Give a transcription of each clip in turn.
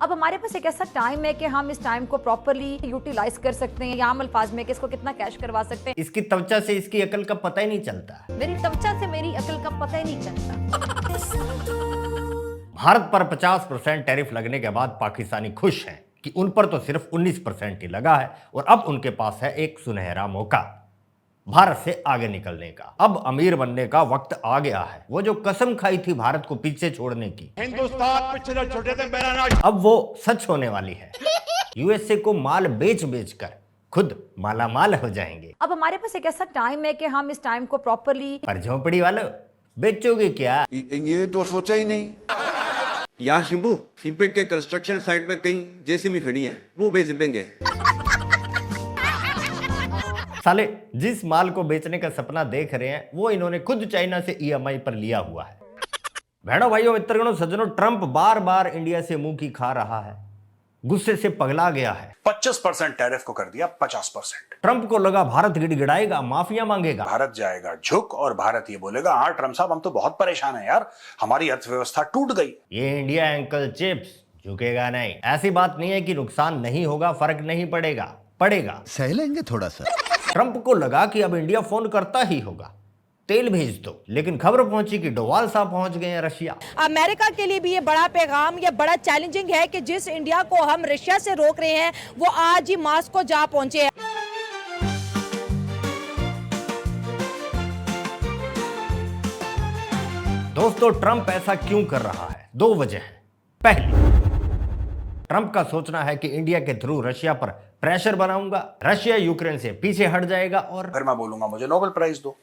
अब हमारे पास एक ऐसा टाइम है कि हम इस टाइम को प्रॉपरली यूटिलाइज कर सकते हैं, आम अल्फाज में कि इसको कितना कैश करवा सकते हैं। इसकी त्वचा से इसकी अकल का पता ही नहीं चलता। मेरी त्वचा से मेरी अकल का पता ही नहीं चलता। भारत पर 50% टैरिफ लगने के बाद पाकिस्तानी खुश हैं कि उन पर तो सिर्फ 19% ही लगा है और अब उनके पास है एक सुनहरा मौका भारत से आगे निकलने का। अब अमीर बनने का वक्त आ गया है। वो जो कसम खाई थी भारत को पीछे छोड़ने की, हिंदुस्तान पिछले छोटे थे मेरा अब वो सच होने वाली है। यूएसए को माल बेच बेच कर खुद मालामाल हो जाएंगे। अब हमारे पास एक ऐसा टाइम है कि हम इस टाइम को प्रॉपरली। पर झोंपड़ी वालों, बेचोगे क्या? ये तो सोचा ही नहीं। यहाँ शिंबू सीमेंट के कंस्ट्रक्शन साइट में कहीं जेसीबी खड़ी है, वो बेच देंगे। साले जिस माल को बेचने का सपना देख रहे हैं वो इन्होंने खुद चाइना से ईएमआई पर लिया हुआ है। बहनों भाइयों मित्रगणों सज्जनों, ट्रंप बार बार इंडिया से मुंह की खा रहा है, गुस्से से पगला गया है। 25% टैरिफ को कर दिया 50%। ट्रंप को लगा भारत गिड़गिड़ाएगा, माफिया मांगेगा, भारत जाएगा झुक और भारत ये बोलेगा हाँ ट्रंप साहब हम तो बहुत परेशान है यार, हमारी अर्थव्यवस्था टूट गई। ये इंडिया अंकल चिप्स झुकेगा नहीं। ऐसी बात नहीं है कि नुकसान नहीं होगा, फर्क नहीं पड़ेगा, पड़ेगा। सह लेंगे थोड़ा सा। ट्रंप को लगा कि अब इंडिया फोन करता ही होगा, तेल भेज दो, लेकिन खबर पहुंची कि डोवाल साहब पहुंच गए हैं रशिया। अमेरिका के लिए भी ये बड़ा पैगाम, ये बड़ा चैलेंजिंग है कि जिस इंडिया को हम रशिया से रोक रहे हैं वो आज ही मास्को जा पहुंचे हैं। दोस्तों ट्रंप ऐसा क्यों कर रहा है? दो वजह है। पहली, ट्रंप का सोचना है कि इंडिया के थ्रू रशिया पर प्रेशर बनाऊंगा, रशिया यूक्रेन से पीछे हट जाएगा और फिर मैं बोलूंगा मुझे नोबेल प्राइज दो।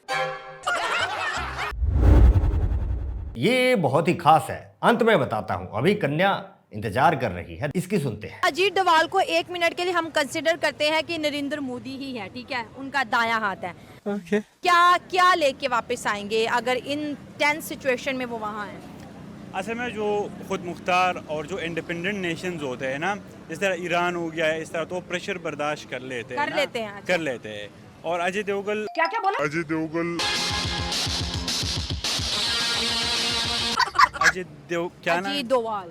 ये बहुत ही खास है, अंत में बताता हूं। अभी कन्या इंतजार कर रही है, इसकी सुनते हैं। अजीत डोवाल को 1 मिनट के लिए हम कंसिडर करते हैं कि नरेंद्र मोदी ही है, ठीक है, उनका दायां हाथ है। क्या क्या लेके वापस आएंगे अगर इन टेंस सिचुएशन में वो वहाँ हैं? असल में जो खुद मुख्तार और जो इंडिपेंडेंट नेशंस होते हैं ना, इस तरह ईरान हो गया है, इस तरह तो प्रेशर बर्दाश्त कर लेते हैं, कर लेते हैं। और अजय देवगन क्या बोला? अजय देवगन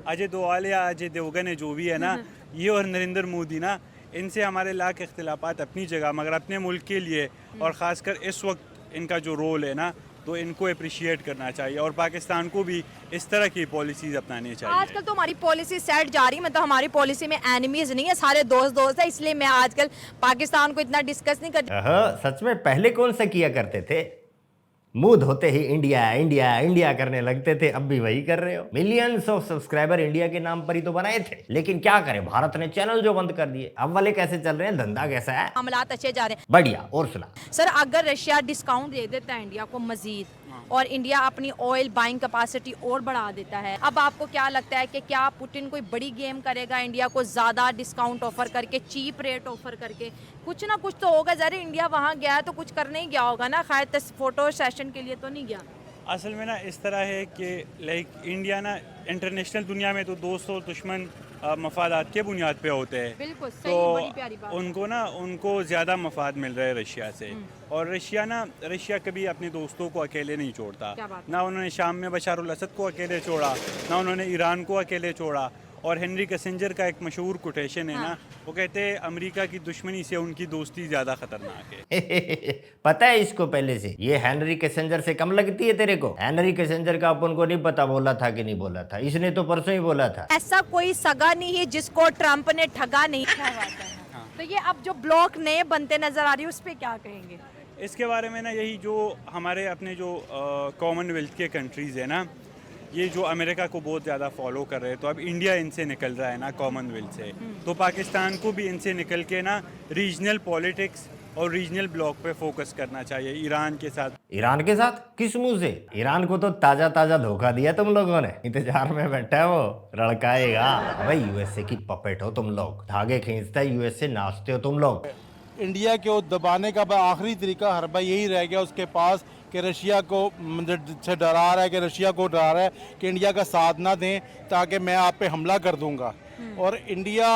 अजय दोवाल या अजय देवगन है जो भी है ना, ये और नरेंद्र मोदी ना, इनसे हमारे लाख इख्तिलाफात अपनी जगह, मगर अपने मुल्क के लिए और ख़ासकर इस वक्त इनका जो रोल है ना, तो इनको अप्रिशिएट करना चाहिए और पाकिस्तान को भी इस तरह की पॉलिसीज अपनानी चाहिए। आजकल तो हमारी पॉलिसी सेट जा रही, मतलब हमारी पॉलिसी में एनिमीज नहीं है, सारे दोस्त है, इसलिए मैं आजकल पाकिस्तान को इतना डिस्कस नहीं करती। सच में पहले कौन सा किया करते थे? मुंह धोते ही इंडिया इंडिया इंडिया करने लगते थे, अब भी वही कर रहे हो। मिलियंस ऑफ सब्सक्राइबर इंडिया के नाम पर ही तो बनाए थे, लेकिन क्या करें, भारत ने चैनल जो बंद कर दिए। अब वाले कैसे चल रहे हैं, धंधा कैसा है? मामलात अच्छे जा रहे हैं। बढ़िया। और सुना सर, अगर रशिया डिस्काउंट दे देता है इंडिया को मजीद और इंडिया अपनी ऑयल बाइंग कैपेसिटी और बढ़ा देता है, अब आपको क्या लगता है कि क्या पुतिन कोई बड़ी गेम करेगा इंडिया को ज्यादा डिस्काउंट ऑफर करके, चीप रेट ऑफर करके? कुछ ना कुछ तो होगा। जरा इंडिया वहाँ गया है तो कुछ करने ही गया होगा ना, खैर फोटो सेशन के लिए तो नहीं गया। असल में ना इस तरह है कि लाइक इंडिया ना इंटरनेशनल दुनिया में तो दोस्त और दुश्मन मफादात के बुनियाद पे होते हैं। बिल्कुल सही, तो बड़ी प्यारी बात। उनको ज़्यादा मफाद मिल रहा है रशिया से, और रशिया कभी अपने दोस्तों को अकेले नहीं छोड़ता। ना उन्होंने शाम में बशार उल असद को अकेले छोड़ा, ना उन्होंने ईरान को अकेले छोड़ा। और हेनरी किसिंजर का एक मशहूर कोटेशन है ना, वो कहते हैं अमेरिका की दुश्मनी से उनकी दोस्ती ज़्यादा खतरनाक है। पता है इसको पहले से? ये हेनरी किसिंजर से कम लगती है तेरे को? हेनरी किसिंजर का अपन को नहीं पता बोला था कि नहीं बोला था, इसने तो परसों ही बोला था। ऐसा कोई सगा नहीं है जिसको ट्रंप ने ठगा नहीं। तो ये अब जो ब्लॉक नए बनते नजर आ रही है उस पर क्या कहेंगे? इसके बारे में ना यही जो हमारे अपने जो कॉमनवेल्थ के कंट्रीज़ है ना, ये जो अमेरिका को बहुत ज़्यादा फॉलो कर रहे हैं, तो अब इंडिया इनसे निकल रहा है ना कॉमनवेल्थ से, तो पाकिस्तान को भी इनसे निकल के ना रीजनल पॉलिटिक्स और रीजनल ब्लॉक पे फोकस करना चाहिए। ईरान के साथ किस मुंह से? ईरान को तो ताजा ताजा धोखा दिया तुम लोगों ने, इंतजार में बैठा है वो, लड़काएगा। भाई यूएसए की पपेट हो तुम लोग, धागे खींचता है यूएसए, नाचते हो तुम लोग। इंडिया को दबाने का आखिरी तरीका हर भाई यही रह गया उसके पास कि रशिया को से डरा रहा है, कि रशिया को डरा रहा है कि इंडिया का साथ ना दें ताकि मैं आप पे हमला कर दूंगा। और इंडिया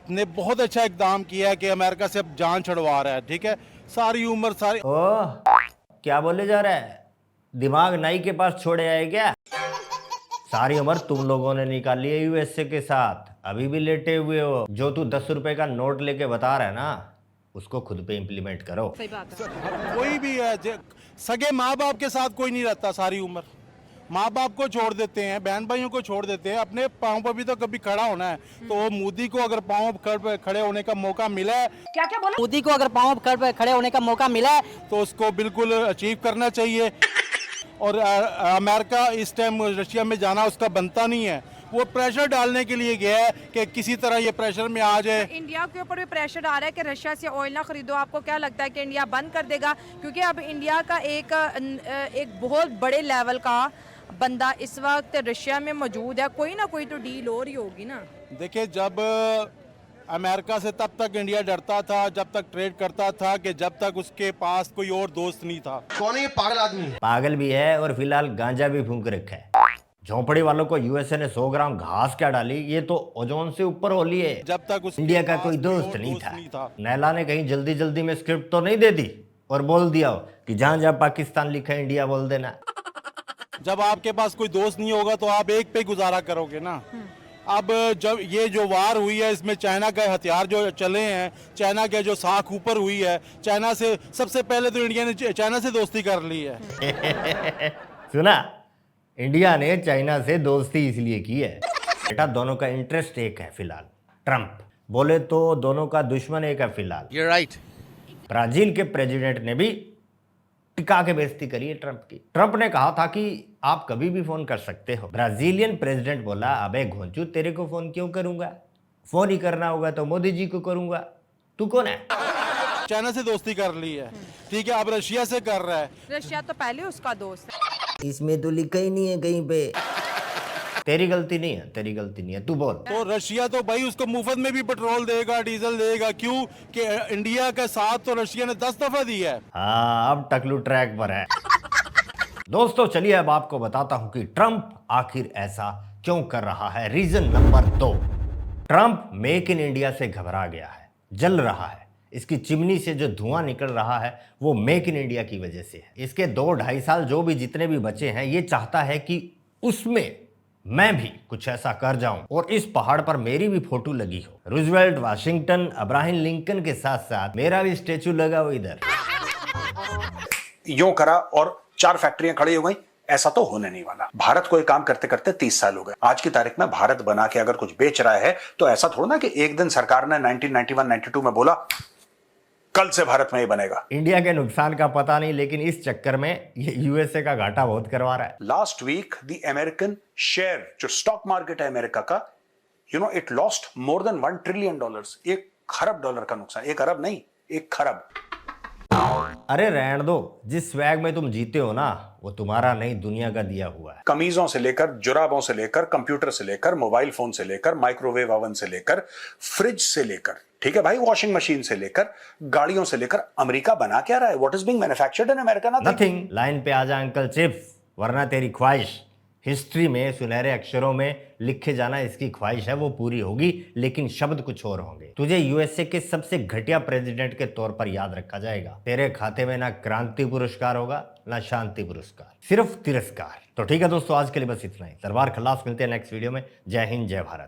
ने बहुत अच्छा इकदाम किया है कि अमेरिका से अब जान छुड़वा रहा है, ठीक है, सारी उम्र सारी। ओह, क्या बोले जा रहा है? दिमाग नाई के पास छोड़े आए क्या? सारी उम्र तुम लोगों ने निकाली है यूएसए के साथ, अभी भी लेटे हुए हो। जो तू 10 रुपए का नोट लेके बता रहा है ना, उसको खुद पे इम्प्लीमेंट करो। सही बात है। कोई भी है सगे माँ बाप के साथ कोई नहीं रहता सारी उम्र। माँ बाप को छोड़ देते हैं, बहन भाइयों को छोड़ देते हैं, अपने पाँव पर भी तो कभी खड़ा होना है। तो मोदी को अगर पाँव पर खड़े होने का मौका मिला है, क्या बोला? मोदी को अगर पाँव पर खड़े होने का मौका मिला है तो उसको बिल्कुल अचीव करना चाहिए। और अमेरिका इस टाइम रशिया में जाना उसका बनता नहीं है। वो प्रेशर डालने के लिए गया है कि किसी तरह ये प्रेशर में आ जाए। इंडिया के ऊपर भी प्रेशर आ रहा है कि रशिया से ऑयल ना खरीदो। आपको क्या लगता है कि इंडिया बंद कर देगा? क्योंकि अब इंडिया का एक बहुत बड़े लेवल का बंदा इस वक्त रशिया में मौजूद है, कोई ना कोई तो डील हो रही होगी ना। देखिए, जब अमेरिका से तब तक इंडिया डरता था, जब तक ट्रेड करता था, कि जब तक उसके पास कोई और दोस्त नहीं था। कौन है ये पागल आदमी? पागल भी है और फिलहाल गांजा भी फूंक रखा है। झोंपड़ी वालों को यूएसए ने 100 ग्राम घास क्या डाली, ये तो ओजोन से ऊपर होली है। जब तक उसके इंडिया का पास कोई दोस्त और नहीं नहीं था। नैला ने कहीं जल्दी जल्दी में स्क्रिप्ट तो नहीं दे दी और बोल दिया हो कि जहां जहां पाकिस्तान लिखा है इंडिया बोल देना। जब आपके पास कोई दोस्त नहीं होगा तो आप एक पे गुजारा करोगे ना। अब जब ये जो वार हुई है, इसमें चाइना का हथियार जो चले हैं, चाइना के जो साख ऊपर हुई है, चाइना से सबसे पहले तो इंडिया ने चाइना से दोस्ती कर ली है। सुना, इंडिया ने चाइना से दोस्ती इसलिए की है बेटा, दोनों का इंटरेस्ट एक है फिलहाल। ट्रंप बोले तो दोनों का दुश्मन एक है फिलहाल। You're right. ब्राजील के प्रेसिडेंट ने भी टिका के बेइज्जती करी है ट्रंप की। ट्रंप ने कहा था कि आप कभी भी फोन कर सकते हो। ब्राजीलियन प्रेसिडेंट बोला, अबे घोंचू, तेरे को फोन क्यों करूंगा, फोन ही करना होगा तो मोदी जी को करूंगा, तू कौन है? चाइना से दोस्ती कर ली है, ठीक है, अब रशिया से कर रहा है। रशिया तो पहले उसका दोस्त है। इसमें तो लिखा ही नहीं है कहीं पे। तेरी गलती नहीं है, तेरी गलती नहीं है, तू बोल। तो रशिया तो भाई उसको मुफ्त में भी पेट्रोल देगा, डीजल देगा। क्यों? कि इंडिया का साथ तो रशिया ने 10 दफा दिया है। हाँ, अब टकलू ट्रैक पर है। दोस्तों चलिए अब आपको बताता हूं कि ट्रंप आखिर ऐसा क्यों कर रहा है। Reason number 2, Trump make in India से घबरा गया है, जल रहा है। इसकी चिमनी से जो धुआं निकल रहा है वो मेक इन इंडिया की वजह से है। इसके 2-2.5 साल जो भी जितने भी बचे हैं, ये चाहता है कि उसमें मैं भी कुछ ऐसा कर जाऊं और इस पहाड़ पर मेरी भी फोटो लगी हो। रूजवेल्ट, वाशिंगटन, अब्राहम लिंकन के साथ साथ मेरा भी स्टेचू लगा हो इधर। यूं करा और 4 फैक्ट्रियां खड़ी हो गई, ऐसा तो होने नहीं वाला। भारत को ये काम करते करते 30 साल हो गए। आज की तारीख में भारत बना के अगर कुछ बेच रहा है तो ऐसा थोड़ा ना कि एक दिन सरकार ने 1991-92 में बोला कल से भारत में ही बनेगा। इंडिया के नुकसान का पता नहीं, लेकिन इस चक्कर में ये यूएसए का घाटा बहुत करवा रहा है। Last week the American share, जो स्टॉक मार्केट है अमेरिका का, it lost more than $1 trillion. $1 खरब का नुकसान। 1 अरब नहीं, 1 खरब। अरे रहने दो, जिस स्वैग में तुम जीते हो ना, वो तुम्हारा नहीं, दुनिया का दिया हुआ है। कमीजों से लेकर, जुराबों से लेकर, कंप्यूटर से लेकर, मोबाइल फोन से लेकर, माइक्रोवेव ओवन से लेकर, फ्रिज से लेकर, ठीक है भाई, वॉशिंग मशीन से लेकर, गाड़ियों से लेकर, अमेरिका बना क्या रहा है? What is being manufactured in America? Nothing. Line पे आ जा अंकल चिप्स, वरना तेरी ख्वाहिश हिस्ट्री में सुनहरे अक्षरों में लिखे जाना इसकी ख्वाहिश है, वो पूरी होगी, लेकिन शब्द कुछ और होंगे। तुझे यूएसए के सबसे घटिया प्रेसिडेंट के तौर पर याद रखा जाएगा। तेरे खाते में ना क्रांति पुरस्कार होगा, ना शांति पुरस्कार, सिर्फ तिरस्कार। तो ठीक है दोस्तों, आज के लिए बस इतना ही। दरबार खल्लास, मिलते हैं नेक्स्ट वीडियो में। जय हिंद, जय भारत।